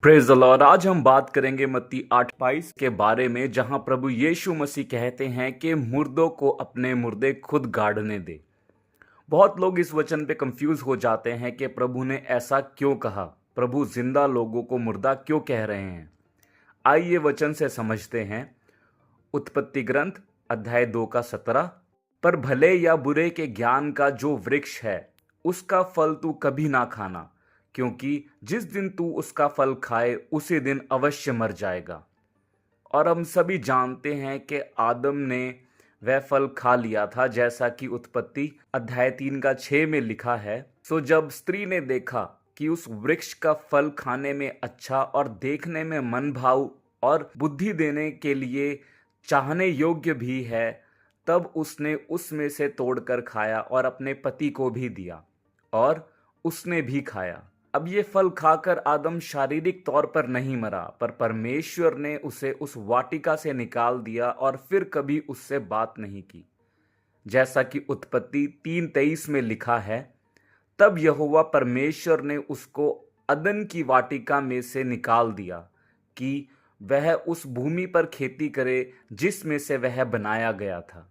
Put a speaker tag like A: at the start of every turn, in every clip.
A: Praise the Lord. आज हम बात करेंगे मत्ती 8:22 के बारे में, जहां प्रभु यीशु मसीह कहते हैं कि मुर्दों को अपने मुर्दे खुद गाड़ने दे। बहुत लोग इस वचन पे कंफ्यूज हो जाते हैं कि प्रभु ने ऐसा क्यों कहा, प्रभु जिंदा लोगों को मुर्दा क्यों कह रहे हैं। आइए वचन से समझते हैं। उत्पत्ति ग्रंथ अध्याय 2 का 17। पर भले या बुरे के ज्ञान का जो वृक्ष है उसका फल तू कभी ना खाना, क्योंकि जिस दिन तू उसका फल खाए उसी दिन अवश्य मर जाएगा। और हम सभी जानते हैं कि आदम ने वह फल खा लिया था, जैसा कि उत्पत्ति अध्याय 3 का 6 में लिखा है। सो जब स्त्री ने देखा कि उस वृक्ष का फल खाने में अच्छा और देखने में मन भाव और बुद्धि देने के लिए चाहने योग्य भी है, तब उसने उसमें से तोड़कर खाया और अपने पति को भी दिया, और उसने भी खाया। अब ये फल खाकर आदम शारीरिक तौर पर नहीं मरा, पर परमेश्वर ने उसे उस वाटिका से निकाल दिया और फिर कभी उससे बात नहीं की। जैसा कि उत्पत्ति 3:23 में लिखा है, तब यहोवा परमेश्वर ने उसको अदन की वाटिका में से निकाल दिया कि वह उस भूमि पर खेती करे जिसमें से वह बनाया गया था।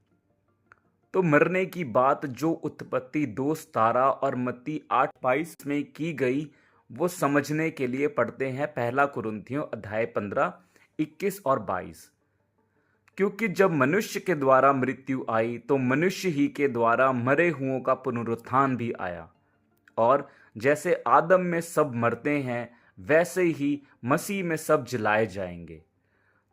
A: तो मरने की बात जो उत्पत्ति 2:17 और मत्ती 8:22 में की गई, वो समझने के लिए पढ़ते हैं 1 कुरिन्थियों अध्याय 15, 21 और 22। क्योंकि जब मनुष्य के द्वारा मृत्यु आई तो मनुष्य ही के द्वारा मरे हुओं का पुनरुत्थान भी आया। और जैसे आदम में सब मरते हैं, वैसे ही मसीह में सब जिलाए जाएंगे।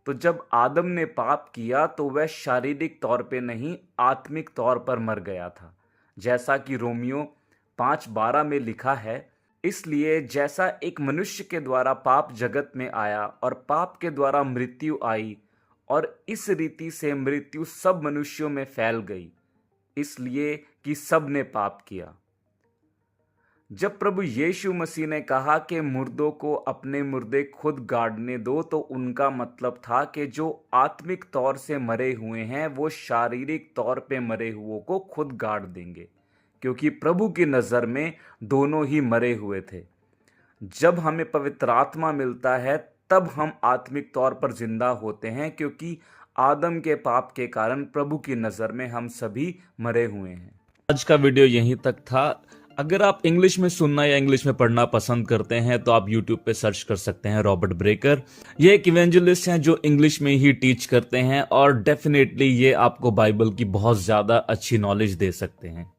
A: तो जब आदम ने पाप किया तो वह शारीरिक तौर पे नहीं, आत्मिक तौर पर मर गया था, जैसा कि रोमियो 5:12 में लिखा है। इसलिए जैसा एक मनुष्य के द्वारा पाप जगत में आया और पाप के द्वारा मृत्यु आई, और इस रीति से मृत्यु सब मनुष्यों में फैल गई, इसलिए कि सब ने पाप किया। जब प्रभु यीशु मसीह ने कहा कि मुर्दों को अपने मुर्दे खुद गाड़ने दो, तो उनका मतलब था कि जो आत्मिक तौर से मरे हुए हैं वो शारीरिक तौर पे मरे हुओं को खुद गाड़ देंगे, क्योंकि प्रभु की नज़र में दोनों ही मरे हुए थे। जब हमें पवित्र आत्मा मिलता है तब हम आत्मिक तौर पर जिंदा होते हैं, क्योंकि आदम के पाप के कारण प्रभु की नज़र में हम सभी मरे हुए हैं। आज का वीडियो यहीं तक था। अगर आप इंग्लिश में सुनना या इंग्लिश में पढ़ना पसंद करते हैं तो आप YouTube पे सर्च कर सकते हैं रॉबर्ट ब्रेकर। ये एक इवेंजलिस्ट हैं जो इंग्लिश में ही टीच करते हैं, और डेफिनेटली ये आपको बाइबल की बहुत ज़्यादा अच्छी नॉलेज दे सकते हैं।